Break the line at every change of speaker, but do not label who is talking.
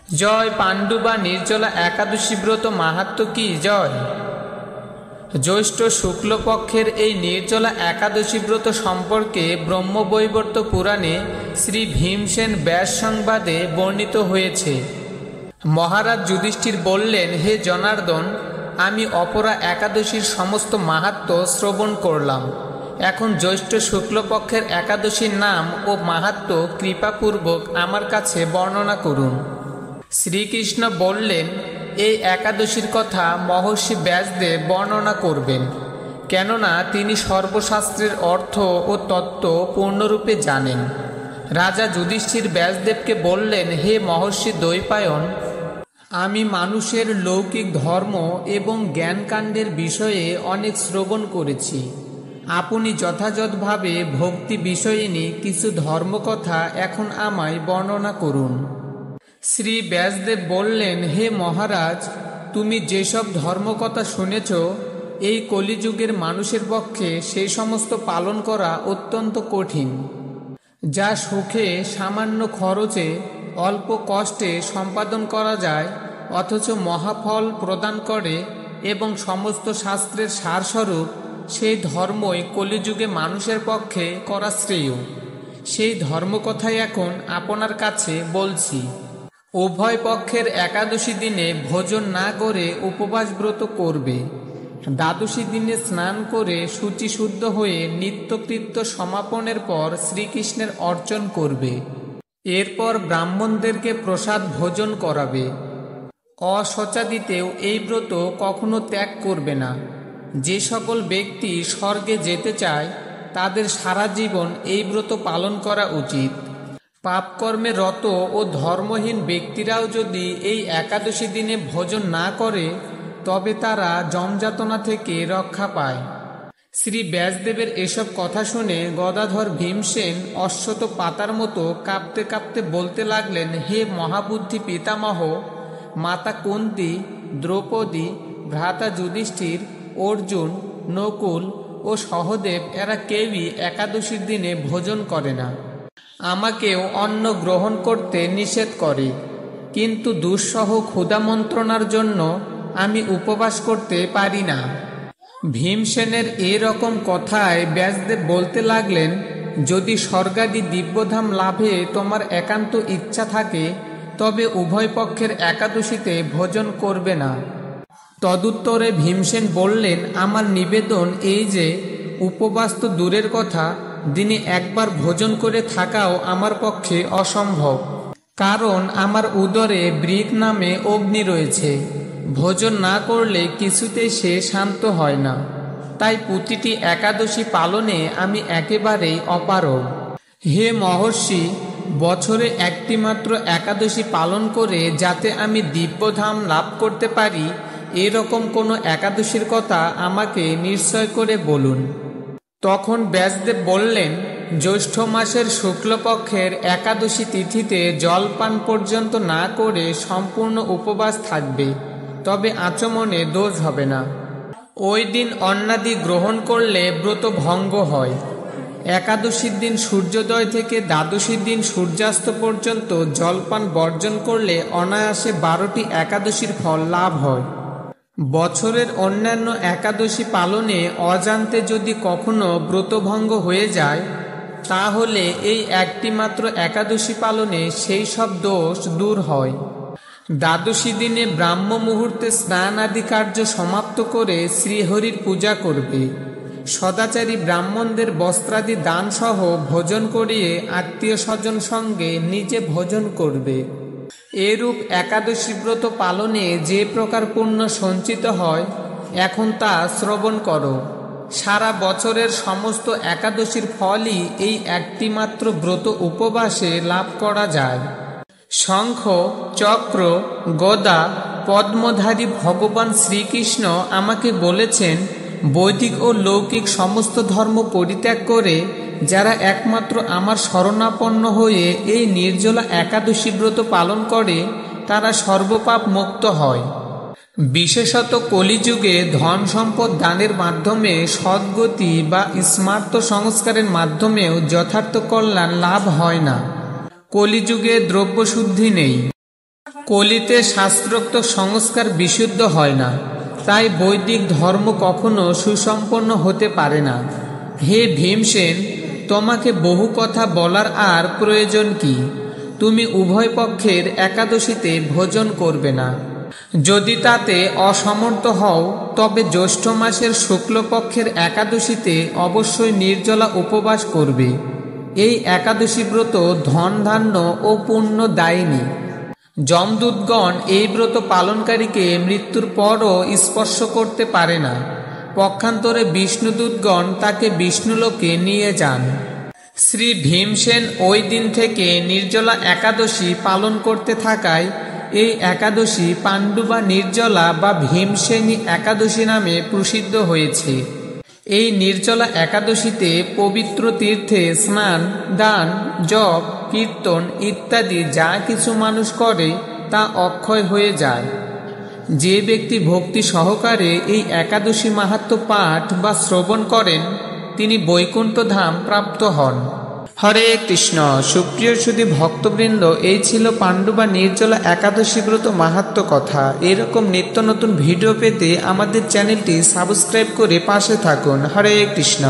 জয় পাণ্ডু বা নির্জলা একাদশী ব্রত মাহাত্ম্য কি জয়। জ্যৈষ্ঠ শুক্লপক্ষের এই নির্জলা একাদশী ব্রত সম্পর্কে ব্রহ্মবৈবর্ত পুরাণে শ্রী ভীমসেন ব্যাস সংবাদে বর্ণিত হয়েছে। মহারাজ যুধিষ্ঠির বললেন, হে জনার্দন, আমি অপরা একাদশীর সমস্ত মাহাত্ম্য শ্রবণ করলাম। এখন জ্যৈষ্ঠ শুক্লপক্ষের একাদশীর নাম ও মাহাত্ম্য কৃপাপূর্বক আমার কাছে বর্ণনা করুন। শ্রীকৃষ্ণ বললেন, এই একাদশীর কথা মহর্ষি ব্যাসদেব বর্ণনা করবেন, কেননা তিনি সর্বশাস্ত্রের অর্থ ও তত্ত্ব পূর্ণরূপে জানেন। রাজা যুধিষ্ঠির ব্যাসদেবকে বললেন, হে মহর্ষি দ্বৈপায়ন, আমি মানুষের লৌকিক ধর্ম এবং জ্ঞানকাণ্ডের বিষয়ে অনেক শ্রবণ করেছি। আপনি যথাযথভাবে ভক্তি বিষয়িনী কিছু ধর্মকথা এখন আমায় বর্ণনা করুন। শ্রী ব্যাসদেব বললেন, হে মহারাজ, তুমি যেসব ধর্মকথা শুনেছ, এই কলিযুগের মানুষের পক্ষে সেই সমস্ত পালন করা অত্যন্ত কঠিন, যা সুখে সামান্য খরচে অল্প কষ্টে সম্পাদন করা যায়, অথচ মহাফল প্রদান করে এবং সমস্ত শাস্ত্রের সারস্বরূপ। সেই ধর্মই কলিযুগে মানুষের পক্ষে করা শ্রেয়। সেই ধর্মকথাই এখন আপনার কাছে বলছি। উভয় পক্ষের একাদশী দিনে ভোজন না করে উপবাস ব্রত করবে। দ্বাদশী দিনে স্নান করে শুচিশুদ্ধ হয়ে নিত্যকৃত্য সমাপনের পর শ্রীকৃষ্ণের অর্চন করবে। এরপর ব্রাহ্মণদেরকে প্রসাদ ভোজন করাবে। অশচাদিতেও এই ব্রত কখনো ত্যাগ করবে না। যে সকল ব্যক্তি স্বর্গে যেতে চায়, তাদের সারা জীবন এই ব্রত পালন করা উচিত। পাপকর্মে রত ও ধর্মহীন ব্যক্তিরাও যদি এই একাদশী দিনে ভোজন না করে, তবে তারা যমযাতনা থেকে রক্ষা পায়। শ্রী ব্যাসদেবের এসব কথা শুনে গদাধর ভীমসেন অশ্বত পাতার মতো কাঁপতে কাঁপতে বলতে লাগলেন, হে মহাবুদ্ধি পিতামহ, মাতা কুন্তী, দ্রৌপদী, ভ্রাতা যুধিষ্ঠির, অর্জুন, নকুল ও সহদেব এরা কেউই একাদশীর দিনে ভোজন করে না। আমাকেও অন্ন গ্রহণ করতে নিষেধ করে, কিন্তু দুঃসহ ক্ষুধা মন্ত্রণার জন্য আমি উপবাস করতে পারি না। ভীমসেনের এরকম কথায় ব্যাসদেব বলতে লাগলেন, যদি স্বর্গাদি দিব্যধাম লাভে তোমার একান্ত ইচ্ছা থাকে, তবে উভয় পক্ষের একাদশীতে ভোজন করবে না। তদুত্তরে ভীমসেন বললেন, আমার নিবেদন এই যে, উপবাস তো দূরের কথা, দিনে একবার ভোজন করে থাকাও আমার পক্ষে অসম্ভব। কারণ আমার উদরে বৃক নামে অগ্নি রয়েছে। ভোজন না করলে কিছুতেই সে শান্ত হয় না। তাই প্রতিটি একাদশী পালনে আমি একেবারেই অপারগ। হে মহর্ষি, বছরে একটি মাত্র একাদশী পালন করে যাতে আমি দিব্যধাম লাভ করতে পারি, এরকম কোনো একাদশীর কথা আমাকে নিশ্চয় করে বলুন। তখন ব্যাসদেব বললেন, জ্যৈষ্ঠ মাসের শুক্লপক্ষের একাদশী তিথিতে জলপান পর্যন্ত না করে সম্পূর্ণ উপবাস থাকবে, তবে আচমনে দোষ হবে না। ওই দিন অন্নাদি গ্রহণ করলে ব্রত ভঙ্গ হয়। একাদশীর দিন সূর্যোদয় থেকে দ্বাদশীর দিন সূর্যাস্ত পর্যন্ত জলপান বর্জন করলে অনায়াসে 12টি একাদশীর ফল লাভ হয়। বছরের অন্যান্য একাদশী পালনে অজান্তে যদি কখনো ব্রতভঙ্গ হয়ে যায়, তাহলে এই একটি মাত্র একাদশী পালনে সেই সব দোষ দূর হয়। দ্বাদশী দিনে ব্রাহ্ম মুহূর্তে স্নান আদি কার্য সমাপ্ত করে শ্রীহরির পূজা করবে। সদাচারী ব্রাহ্মণদের বস্ত্রাদি দানসহ ভোজন করিয়ে আত্মীয় স্বজন সঙ্গে নিজে ভোজন করবে। এরূপ একাদশী ব্রত পালনে যে প্রকার পুণ্য সঞ্চিত হয়, এখন তা শ্রবণ করো। সারা বছরের সমস্ত একাদশীর ফলই এই একটি মাত্র ব্রত উপবাসে লাভ করা যায়। শঙ্খ, চক্র, গদা, পদ্মধারী ভগবান শ্রীকৃষ্ণ আমাকে বলেছেন, বৈদিক ও লৌকিক সমস্ত ধর্ম পরিত্যাগ করে যারা একমাত্র আমার শরণাপন্ন হয়ে এই নির্জলা একাদশী ব্রত পালন করে, তারা সর্বপাপ মুক্ত হয়। বিশেষত কলিযুগে ধন সম্পদ দানের মাধ্যমে সদ্গতি বা স্মার্ত সংস্কারের মাধ্যমেও যথার্থ কল্যাণ লাভ হয় না। কলিযুগে দ্রব্যশুদ্ধি নেই। কলিতে শাস্ত্রোক্ত সংস্কার বিশুদ্ধ হয় না, তাই বৈদিক ধর্ম কখনো সুসম্পন্ন হতে পারে না। হে ভীমসেন, তোমাকে বহু কথা বলার আর প্রয়োজন কি? তুমি উভয় পক্ষের একাদশীতে ভোজন করবে না। যদি তাতে অসমর্থ হও তবে জ্যৈষ্ঠ মাসের শুক্লপক্ষের একাদশীতে অবশ্যই নির্জলা উপবাস করবে। এই একাদশী ব্রত ধন ধান্য ও পুণ্য দায়িনী। যমদূতগণ এই ব্রত পালনকারীকে মৃত্যুর পরও স্পর্শ করতে পারে না। পক্ষান্তরে বিষ্ণুদূতগণ তাকে বিষ্ণুলোকে নিয়ে যান। শ্রী ভীমসেন ওই দিন থেকে নির্জলা একাদশী পালন করতে থাকায় এই একাদশী পাণ্ডুবা নির্জলা বা ভীমসেনী একাদশী নামে প্রসিদ্ধ হয়েছে। এই নির্জলা একাদশীতে পবিত্র তীর্থে স্নান, দান, জপ, কীর্তন ইত্যাদি যা কিছু মানুষ করে তা অক্ষয় হয়ে যায়। যে ব্যক্তি ভক্তি সহকারে এই একাদশী মাহাত্ম্য পাঠ বা শ্রবণ করেন তিনি বৈকুণ্ঠ ধাম প্রাপ্ত হন। হরে কৃষ্ণ। সুপ্রিয় সুধী ভক্তবৃন্দ, এই ছিল পাণ্ডুবা নির্জলা একাদশী ব্রত মাহাত্ম্য কথা। এরকম নিত্য নতুন ভিডিও পেতে আমাদের চ্যানেলটি সাবস্ক্রাইব করে পাশে থাকুন। হরে কৃষ্ণ।